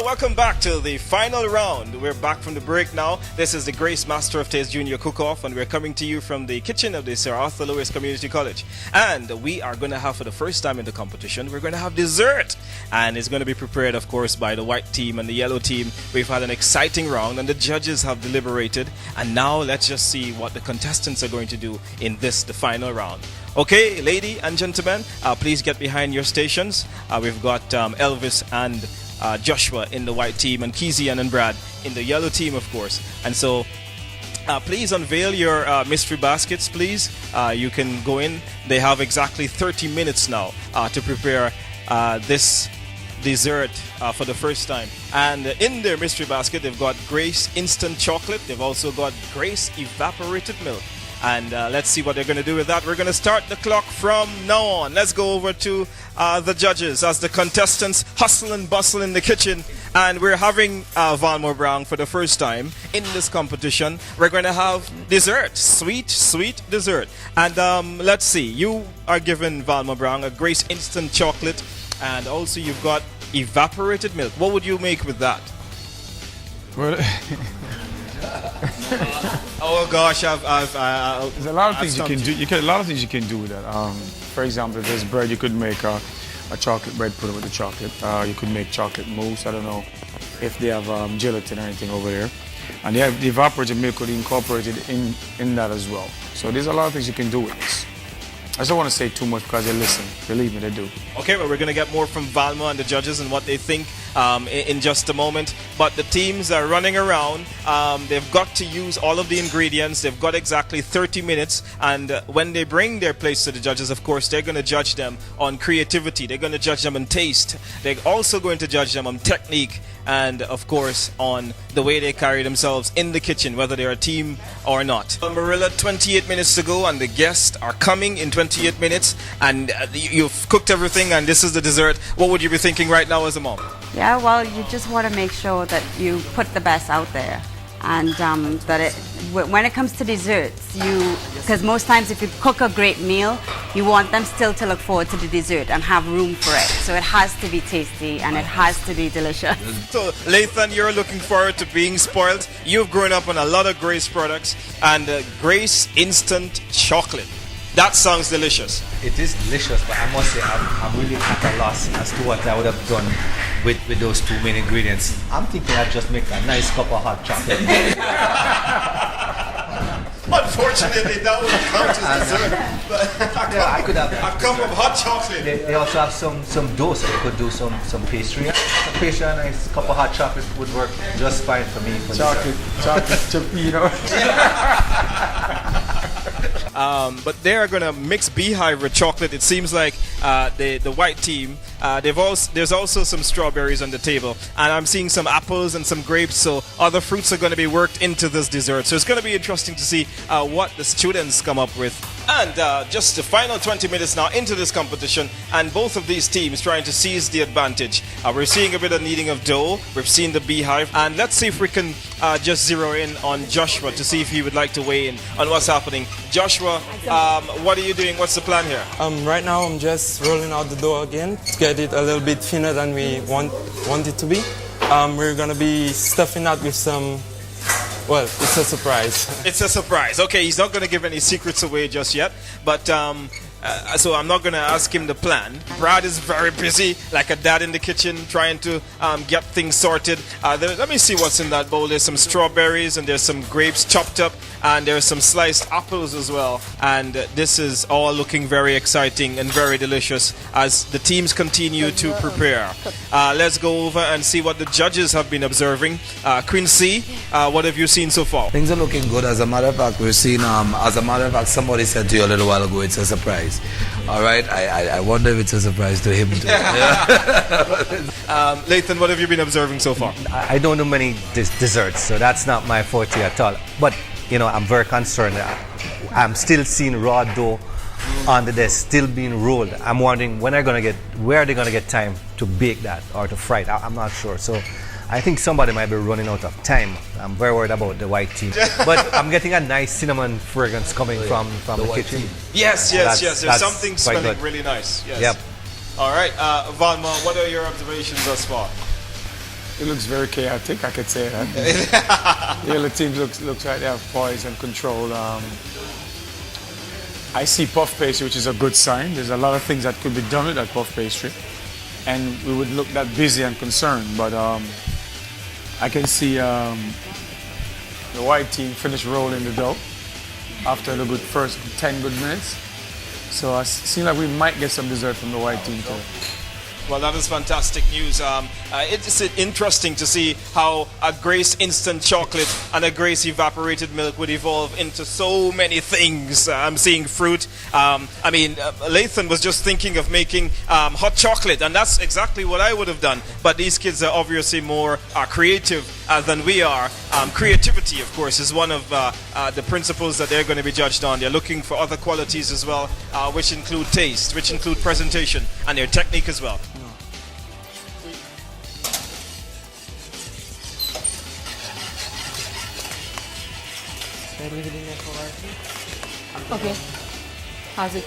Well, welcome back to the final round. We're back from the break now. This is the Grace Master of Taste Junior Cook-Off, and we're coming to you from the kitchen of the Sir Arthur Lewis Community College. And we are going to have, for the first time in the competition, we're going to have dessert. And it's going to be prepared, of course, by the white team and the yellow team. We've had an exciting round, and the judges have deliberated. And now let's just see what the contestants are going to do in this, the final round. Okay, ladies and gentlemen, please get behind your stations. We've got Elvis and Joshua in the white team, and Keezy and Brad in the yellow team, of course. And so please unveil your mystery baskets, please. You can go in. They have exactly 30 minutes now to prepare this dessert for the first time. And in their mystery basket, they've got Grace instant chocolate. They've also got Grace evaporated milk. And let's see what they're going to do with that. We're going to start the clock from now on. Let's go over to the judges as the contestants hustle and bustle in the kitchen. And we're having Valmore Brown for the first time in this competition. We're going to have dessert, sweet dessert. And let's see, you are given, Valmore Brown, a Grace instant chocolate. And also you've got evaporated milk. What would you make with that? Well, oh gosh, there's a lot of things you can do. A lot of things you can do with that. For example, if there's bread, you could make a chocolate bread pudding with the chocolate. You could make chocolate mousse. I don't know if they have gelatin or anything over there. And they have the evaporated milk could be incorporated in that as well. So there's a lot of things you can do with this. I don't want to say too much because they listen. Believe me, they do. Okay, well, we're going to get more from Valmore and the judges and what they think in just a moment. But the teams are running around. They've got to use all of the ingredients. They've got exactly 30 minutes. And when they bring their plates to the judges, of course, they're going to judge them on creativity. They're going to judge them on taste. They're also going to judge them on technique. And, of course, on the way they carry themselves in the kitchen, whether they're a team or not. Marilla, 28 minutes to go, and the guests are coming in 28 minutes. And you've cooked everything, and this is the dessert. What would you be thinking right now as a mom? Yeah, well, you just want to make sure that you put the best out there. And that when it comes to desserts, because most times if you cook a great meal, you want them still to look forward to the dessert and have room for it. So it has to be tasty and it has to be delicious. So, Lathan, you're looking forward to being spoiled. You've grown up on a lot of Grace products and Grace instant chocolate. That sounds delicious. It is delicious, but I must say I'm really at a loss as to what I would have done with those two main ingredients. I'm thinking I'd just make a nice cup of hot chocolate. Unfortunately, that would count as dessert. Yeah, I could have a cup of hot chocolate. They also have some dough, so they could do some pastry. A pastry and a nice cup of hot chocolate would work just fine for me. For chocolate chip, you know. But they are going to mix beehive with chocolate. It seems like the white team, there's also some strawberries on the table. And I'm seeing some apples and some grapes. So other fruits are going to be worked into this dessert. So it's going to be interesting to see what the students come up with. And just the final 20 minutes now into this competition. And both of these teams trying to seize the advantage. We're seeing a bit of kneading of dough. We've seen the beehive. And let's see if we can just zero in on Joshua to see if he would like to weigh in on what's happening. Joshua, what are you doing? What's the plan here? Right now I'm just rolling out the dough again to get it a little bit thinner than we want it to be. We're going to be stuffing that with some, well, it's a surprise. It's a surprise. Okay, he's not going to give any secrets away just yet, but so I'm not going to ask him the plan. Brad is very busy, like a dad in the kitchen, trying to get things sorted. Let me see what's in that bowl. There's some strawberries and there's some grapes chopped up and there's some sliced apples as well. And this is all looking very exciting and very delicious as the teams continue to prepare. Let's go over and see what the judges have been observing. Quincy, what have you seen so far? Things are looking good. As a matter of fact, we're seeing, somebody said to you a little while ago, it's a surprise. All right, I wonder if it's a surprise to him too. Lathan, what have you been observing so far? I don't do many desserts, so that's not my forte at all. But, you know, I'm very concerned. I'm still seeing raw dough on the desk, still being rolled. I'm wondering where are they going to get time to bake that or to fry it? I'm not sure. So I think somebody might be running out of time. I'm very worried about the white team. But I'm getting a nice cinnamon fragrance coming from the kitchen. Yes. There's something smelling really nice. Yes. Yep. All right, Valmore, what are your observations thus far? It looks very chaotic, I could say that. The other team looks like they have poise and control. I see puff pastry, which is a good sign. There's a lot of things that could be done with that puff pastry, and we would look that busy and concerned. But I can see the white team finish rolling the dough after the good first 10 good minutes. So it seems like we might get some dessert from the white team too. Well, that is fantastic news. It's interesting to see how a Grace instant chocolate and a Grace evaporated milk would evolve into so many things. I'm seeing fruit. Lathan was just thinking of making hot chocolate, and that's exactly what I would have done. But these kids are obviously more creative than we are. Creativity, of course, is one of the principles that they're going to be judged on. They're looking for other qualities as well, which include taste, which include presentation, and their technique as well. Okay. How's it?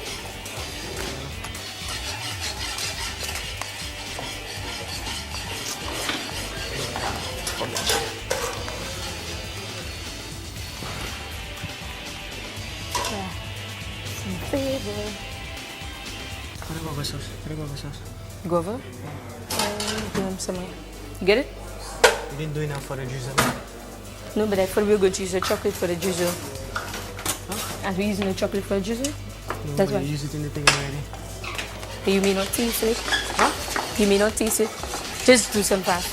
Guava? Some. You get it? You didn't do enough for the drizzle. No, but I thought we were going to use the chocolate for the drizzle. As we're using the chocolate for the drizzle? No, That's but why. you use it in the thing already. You may not taste it. Huh? You may not taste it. Just do some fast.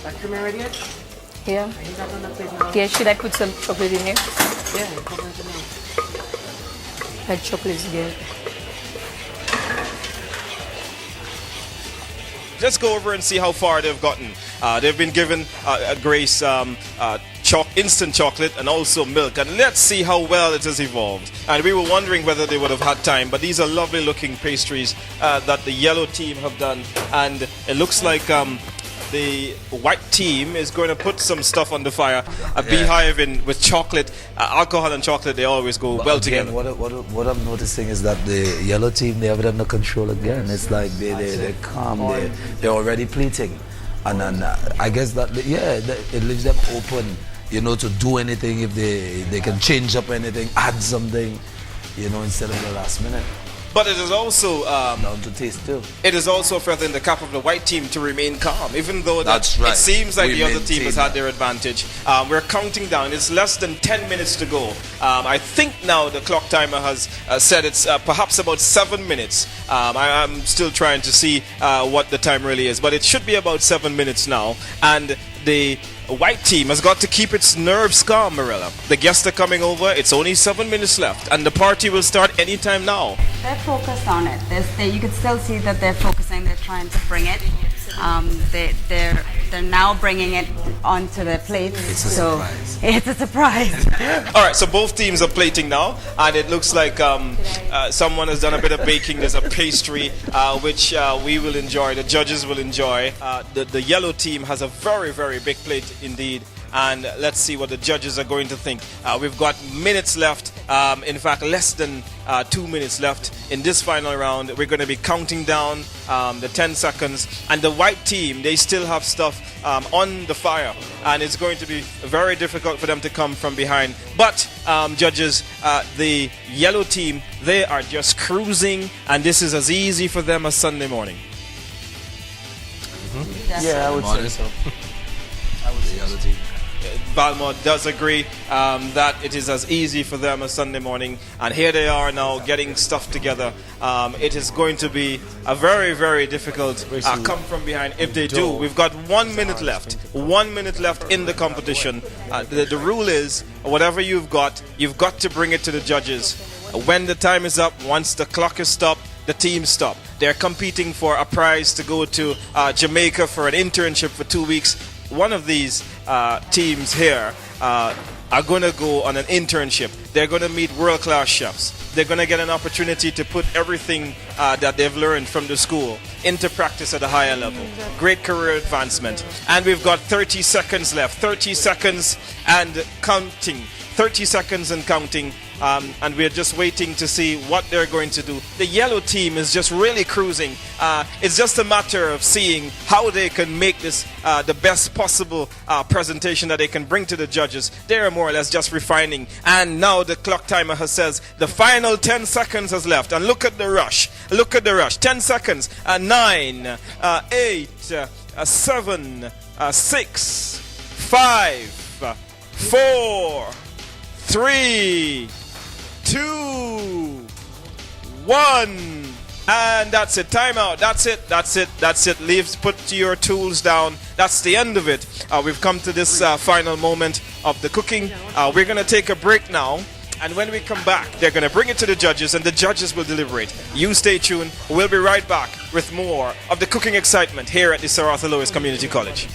That cream already yet? Yeah. I need that on the plate now. Yeah, should I put some chocolate in here? Yeah, cover it now. That chocolate is good. Let's go over and see how far they've gotten. They've been given a Grace instant chocolate and also milk, and let's see how well it has evolved. And we were wondering whether they would have had time, but these are lovely looking pastries that the yellow team have done, and it looks like the white team is going to put some stuff on the fire. Beehive with chocolate, alcohol and chocolate, they always go well again, together. What I'm noticing is that the yellow team, they have it under control again. It's like they're calm, they're already pleating. And then I guess that, it leaves them open, to do anything if they can change up anything, add something, instead of the last minute. But it is also down to taste too. it is also further in the cap of the white team to remain calm, even though That's right. it seems like We the other team maintain has had that. their advantage. We're counting down. It's less than 10 minutes to go. I think now the clock timer has said it's perhaps about 7 minutes. I'm still trying to see what the time really is, but it should be about 7 minutes now. And the white team has got to keep its nerves calm, Marilla. The guests are coming over. It's only 7 minutes left, and the party will start anytime now. They're focused on it. You can still see that they're focusing. They're trying to bring it. They're now bringing it onto their plates. It's a surprise. It's a surprise. All right, so both teams are plating now, and it looks like someone has done a bit of baking. There's a pastry which we will enjoy. The judges will enjoy. The yellow team has a very, very big plate indeed, and let's see what the judges are going to think. We've got minutes left. In fact, less than 2 minutes left in this final round. We're going to be counting down the 10 seconds, and the white team, they still have stuff on the fire, and it's going to be very difficult for them to come from behind. But judges, the yellow team, they are just cruising, and this is as easy for them as Sunday morning. Yeah, I would say so. The other team. Balmore does agree that it is as easy for them as Sunday morning, and here they are now getting stuff together. It is going to be a very, very difficult come from behind if they do. We've got 1 minute left. 1 minute left in the competition. The rule is, whatever you've got to bring it to the judges. When the time is up, once the clock is stopped, the team stop. They're competing for a prize to go to Jamaica for an internship for 2 weeks. One of these teams here are going to go on an internship. They're going to meet world-class chefs. They're going to get an opportunity to put everything that they've learned from the school into practice at a higher level. Great career advancement. And we've got 30 seconds left. 30 seconds and counting. 30 seconds and counting. and we're just waiting to see what they're going to do. The yellow team is just really cruising. It's just a matter of seeing how they can make this the best possible presentation that they can bring to the judges. They're more or less just refining. And now the clock timer says the final 10 seconds has left. And look at the rush. Look at the rush. 10 seconds. 9, 8, 7, 6, 5, 4, 3, 2, 1. And that's it. Timeout. That's it. That's it. That's it. Leaves. Put your tools down. That's the end of it. We've come to this final moment of the cooking. We're going to take a break now. And when we come back, they're going to bring it to the judges, and the judges will deliberate. You stay tuned. We'll be right back with more of the cooking excitement here at the Sir Arthur Lewis Community College.